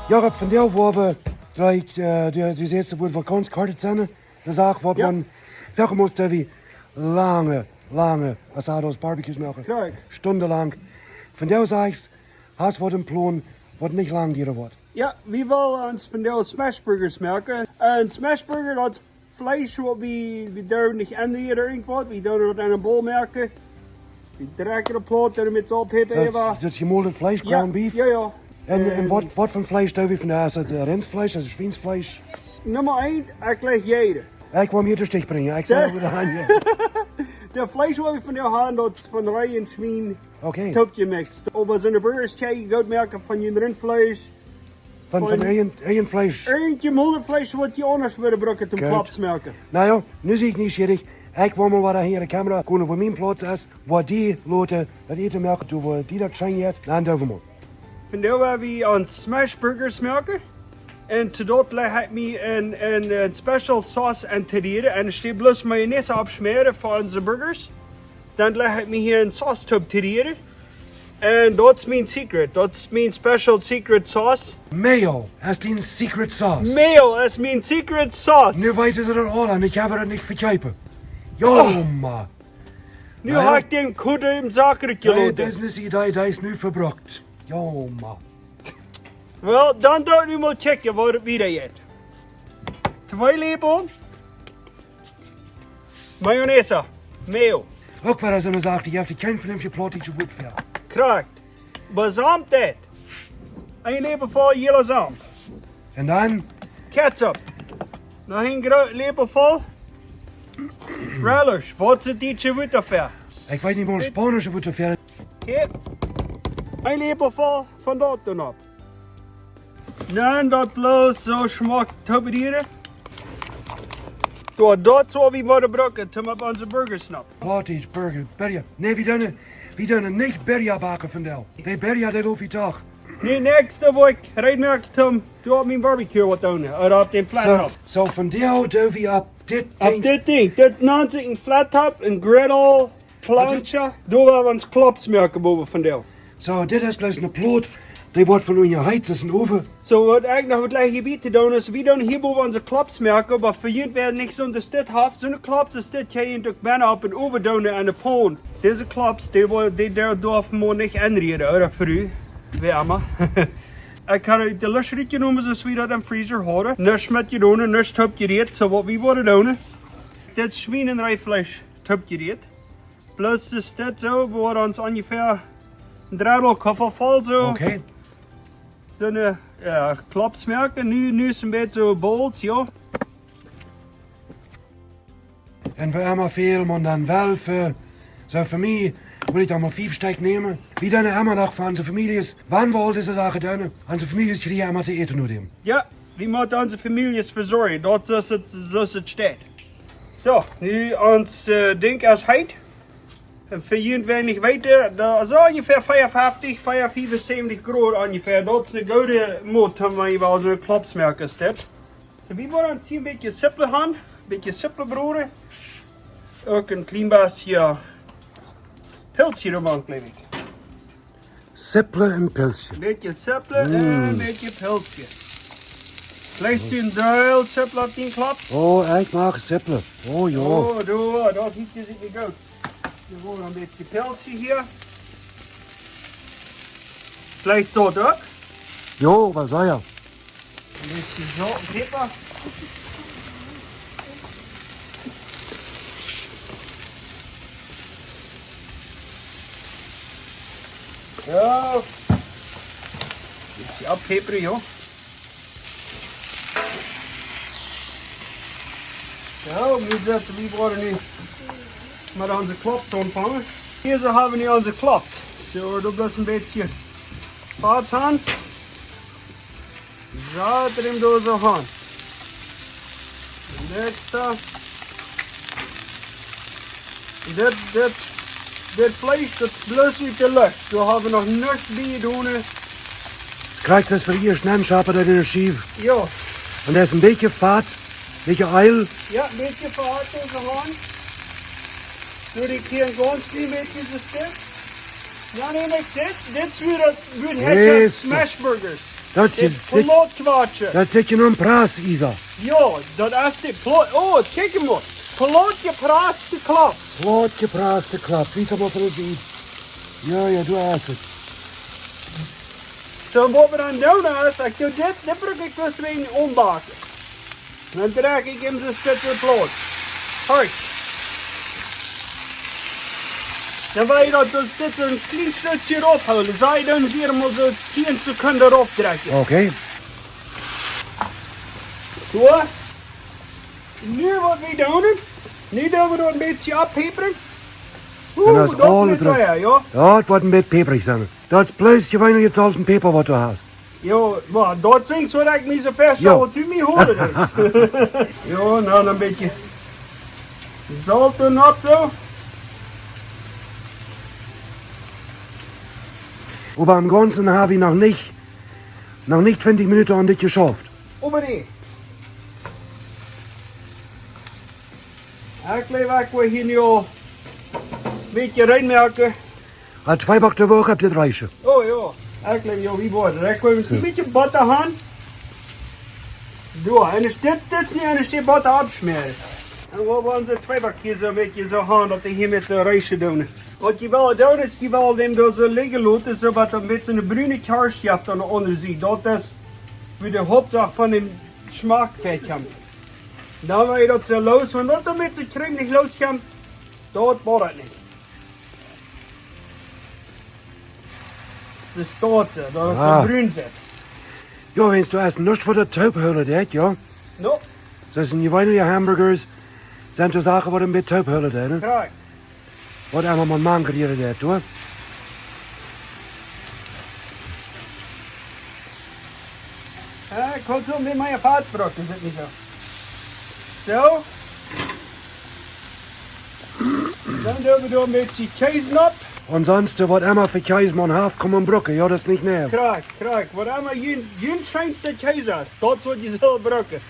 Ja, van jou worden, die eerste wordt vakantie kort zijn. De zaak wordt man, veel moest wie lange, als ons barbecues maken. Kijk. Stundenlang. Van jou zeg ik, hast wat een plan, wat niet lang duren wordt. Ja, we willen ons van de smashburgers maken. Een smashburger, dat is vlees wat we doen niet ändern irgendwas. We doen het in een bol maken. We trekken de pot, dan met z'n peper. Dat is gemolken vlees, ground beef? Ja. En wat voor vlees doen we vandaag? Is het rensvlees, is het schweensvlees? Nummer 1, ik leg jede. Ik kwam hier te stich brengen, ik zei het aan je. De vlees wat we van jou hebben, dat is van rij en schween. Oké. Topje mixed. Op zo'n burgers, je gaat merken van je rindvlees. Van één vlees. Eentje moedervlees wat je anders willen gebruiken te klapsmelken. Nou ja, nu zie ik niet schierig. Ik wil maar wat hier de camera kunnen voor mijn plaats is. Wat die laten, dat eten melken toe, waar die dat zijn heeft, dan doen we maar. Vandaar waar we aan smashburgers melken. En te dat leg ik me een special sauce aan te dieren. En als je bloos mayonaise opsmeren voor onze burgers, dan leg ik me hier een sauce tub te dieren. En dat is mijn secret. Dat is mijn special secret sauce. Mayo, is die een secret sauce? Mayo is mijn secret sauce. Nu weten ze er al en ik heb het niet verkijpen. Jomma. Nu ga ik den kudde im zakertje Mijn laten. business idee, dat is nu verbruikt. Jomma. Wel, dan doe ik nu maar checken wat het weer is. 2 lepel mayonaise, mayo. Ook waar ze me zegt, je hebt er geen vernünftige plot die zo goed voor. Krijgt. Bezaamd dit. 1 lepel vol yellow zalm. En dan? Ketchup. Nog een groot lepel vol. Relish. Wat zit die goed voor? Ik weet niet meer Spanisch zo goed voor. Kijk. 1 lepel vol van dat doen op. Dan dat bloos zo smaakt te bedienen. Door dat zo we moeten gebruiken om op onze burgers snap. Cottage burger, berja. Nee, we doen niet berja bakken vandaag. Nee, berja, dat hoef je toch. Nee, nächste week rijden we om op mijn barbecue wat doen. Of op den flattop. Zo vandaag doen we op dit Op ding. dit ding. Dit noemt zich een flattop, een griddle, plancha. Doen we ons klapsmerken boven vandaag. Zo, dit is plus een plot. Die wordt van in je heiz, dat is een oven. Zo, wat ik nog wat gleich gebied te doen is, we doen hier boven onze klapsmerken, maar voor jullie werden niet zo'n dit haft. Zo'n klaps is dit je in de bijna op een oven doen aan de poon. Deze klaps, die darf man niet aanreden, oder voor u. Wärmer. Ik kan de lusje noemen zoals we dat in de vriezer houden. Niks met je doen, niks tupgereed. Zo wat we worden doen. Dit schweinenrijfvlees tupgereed. Plus is dit zo, we worden ons ongeveer een draadlokoffel vol zo. Oké. Zo'n klapsmerken. Nu is het een beetje zo bold, ja. En we hebben veel, maar dan wel voor... Zo voor mij wil ik dan maar 5 steak nemen. Wie dan immer nog van onze families. Wanneer we al deze zaken doen, onze families krijgen immer te eten nu dem. Ja, we moeten onze families verzorgen. Dat is het staat. Zo, nu ons ding als heit. En voor jullie wer niet weten, dat is ongeveer 55, 75 graden ongeveer. Dat is de goede moed om je wel zo'n klapsmerken staat. So, we moeten het een beetje simpel gaan. Een beetje simpel broeden. Ook een klein beetje pilsje ervan, geloof ik. Sippelen en pilsje. Een beetje simpel en een beetje pilsje. Legst u een duil simpel op die klap? Oh, ik mag sippelen. Oh, ja. Oh, dat ziet je niet goed. We gewoon een beetje pilsje hier. Gleich dat ook. Jo, wat zei je? Een beetje zout en peper. Zo. Beetje afpeperen, joh. Zo, nu zetten we worden nu met onze klops ontvangen. Hier zo hebben we nu onze klops. Zo, dat is een beetje hard aan. Zo, erin door zo gaan. Nächste. Dit vlees, dat bloos uit de lucht. We hebben nog niks bij doen. Krijgt es für ihr Schnellschaper da in der Schief. Ja. Und der ist ein bisschen fad, ein bisschen eil. Ja, een beetje verhard zo gaan. Doe ik hier een ganz klein beetje zo stuk. Ja, nee, niet dit. Dit wordt het Yes. smashburgers. Dat Dit plotwater. dat zit je een praas, Isa. Ja, dat is de plot. Oh, kijk maar. Plotje praat de klap. Plot gepraaste klap. Wie zal wat er zien? Ja, du hast het. Zo, wat we dan doen is, ik doe dit brug ik dus weer ombakken. Dan draag ik hem zo'n stukje plot. Hoi. Dan wil je dat dus dit zo'n klein stukje erop houden. Zij dan hier maar zo 10 seconden erop trekken. Oké. Zo. Nu wat we doen, nu doen we dat een beetje afpeperen. En dat is alles niet erop. teuer, ja. Ja, het wordt een beetje peperig zijn. Dat is plus je weinig het zout en peper wat du hast. Ja, maar dat zwingt zo dat ik me zo ver Ja. zou wat u me hoorde dus. Ja, nou een beetje zout en op zo. Aber im Ganzen habe ich noch nicht 20 Minuten an dit geschafft. Unbedingt. Ik leef ook hier nu al een beetje reinmerken. Hat 2 Back der Woche habt ihr reichen. Oh ja, ik leef jou wie worden. Ik wil een beetje butter gaan. Ja, en dit is niet en is butter abschmeren. En we hebben onze 2 bakjes een beetje zo gaan dat we hier met de rijstje doen. Wat je wil doen is, je wil hem door zo liggen laten, zodat er met een bruine kaarsje aan de onderzijde. Dat is wie de hoofdzaak van de smaak komt. Dan wil je dat zo los, want dat er met zijn crème niet loskomt, dat wordt het niet. De staat ze, dat het zo bruin zit. Ja, wenn's du erst nichts von der Taube hörst, ja? No, Das sind die weinige Hamburgers, sind die Sachen, die ein bisschen Taube hörst, ne? krijg. Was einmal man Mann kriegen, der, du? Ja, ik houd zo met mijn vaatbrok, is het niet zo? Zo. Dan doen we er een beetje kaas op. Ansonsten, was einmal für Käsemann haft, kommen Brücke, ja, das ist nicht näher. Krijg. Wat allemaal je schijnste kaas is, dat soort je zo brokken.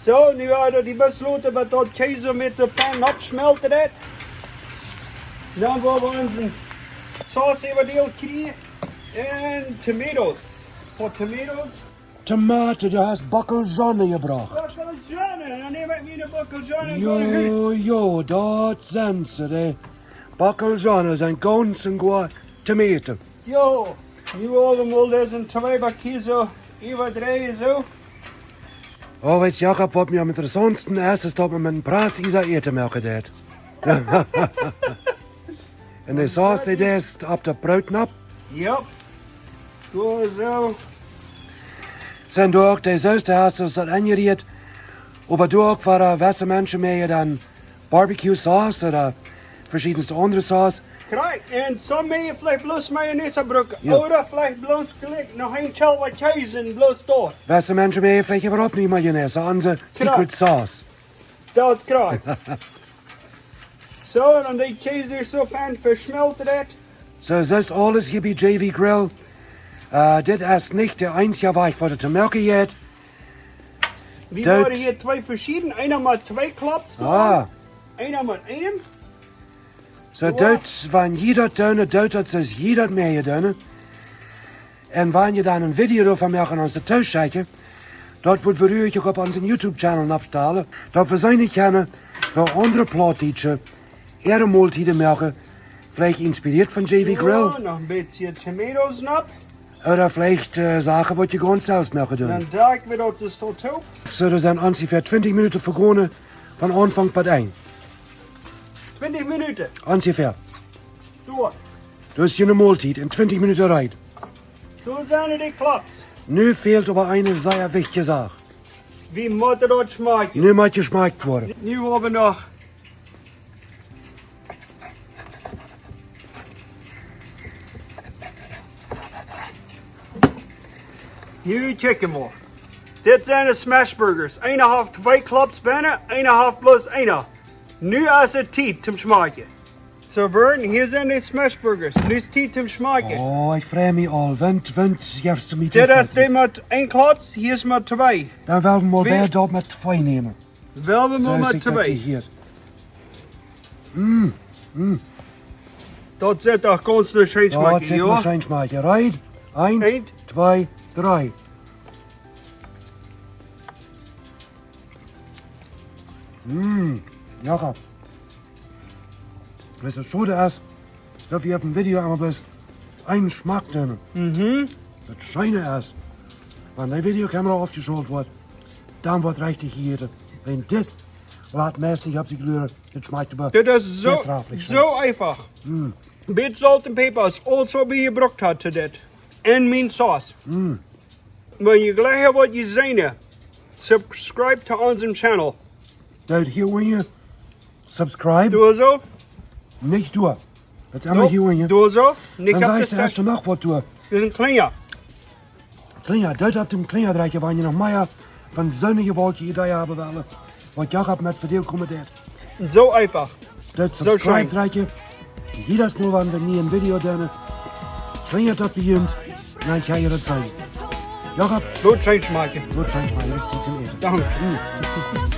Zo, nu hadden die besloten dat dat kaas met de pan opsmelten dat. Dan willen we onze saus even deel krijgen. En tomatoes. Voor tomatoes. Tomaten, du hast Backeljonne gebracht. Bakkeljonne, dan neem ik me een bakkeljonne en ga naar huis. Jo, dat zijn ze, de. Backeljonne zijn ganz en goed tomaten. Jo, nu allemaal deze 2 bakjes zo, even draaien zo. Oh, weet je, Jakob, wat mir am interessantesten ist, ist, dass man mit einem Preis dieser Erde merken hat. Und die Sauce, die ist ab der Brotnap. Yep. Go zo. Sind du auch die Sauce, die hast du das angeriert. Aber du auch, war weiße Menschen mehr dann Barbecue-Sauce oder verschiedenste andere Sauce. Kijk, en zo mee je vielleicht bloos mayonaise brokken. Ja. Oder vielleicht bloos gelijk, nog een chel wat kaas en bloos door. Weiße Menschen mehr vielleicht überhaupt nicht Mayonnaise, unsere Secret Sauce. Dat krijg. Zo, en dan die kaas er zo fijn versmelten dat. So, das ist alles hier bei JV Grill. Das ist nicht der einzige Weg, was du zu merken jetzt. We Dat- worden hier 2 verschieden. Einer met 2 klaps door. Ah. Einer met 1. So, Ja. das, wenn jeder tun, das ist jeder mehr tun. Und wenn ihr dann ein Video davon machen, als der Tisch schicken, dort wird wir euch auch auf unseren YouTube-Channel abstellen. Dort wir sein nicht kennen, noch andere Plattdeutschen, ihre Mahlzeiten machen, vielleicht inspiriert von JV Grill. Ja, nog een beetje tomatoes op. Oder vielleicht Sachen, was ihr ganz selbst machen tun. Dan duiken we dat zo toe. So, das sind ungefähr 20 Minuten vergangen, von Anfang bis ein. 20 minuten. Ungefähr. Zo. Das ist hier eine Mahlzeit in 20 Minuten rein. Zo zijn er die klaps. Nu fehlt aber eine sehr wichtige Sache. Wie moet dat smaken? Nu moet geschmeckt worden. Nu hebben we nog. Hier kijken we. Dit zijn de smashburgers. 1,5, 2 klaps bijna, 1,5 plus 1. Nu is het tijd om smaken. Zo Vern, hier zijn de smashburgers. Nu is het tijd om smaken. Oh, ich freue mich all. Wenn gibst du mir Dit das is de met 1 klaps, hier is met 2. Dann werden wir mal Wie- wer dort mit 2 nehmen. Wel we So maar ist met das 2. hier. Dat zit toch ganz schön Ja, das smaken, sieht man ja? schön schmecken. Right? 1, Eén. 2, 3. Jakob. Weißt du, schade ist, dass wir auf dem Video einmal bloß einen Geschmack drin. Das Scheine ist, wenn die Videokamera aufgeschaltet wird, dann wird richtig gegeten. Wenn das laatmäßig auf die Glühre, das schmeckt aber Das ist so, trefflich. so einfach. Bit salt and pepper is also wie je gebruikt had to dit. En mijn sauce. Wenn je gleich hebt wat je zien, subscribe to unserem Channel. Duid hier je subscribe, Doe zo. nicht du. Jetzt einmal hier je. Doe zo. Ik Dann heb sagst du de erst noch was du. Dat is een kleiner. Klinger, duid op dem Klingerdreitje, waar je nog meer van zonnige wolkje idee hebben willen. Wat Jakob met video commenteert. Zo einfach. Dat Zo subscribe schön. draadje. Jedes Mal, wenn wir nie ein Video doen, klingert dat begint, dan ga je dat zijn. Jakob, Goed change maken. gut, scheinst mal richtig zum Eten. Dank.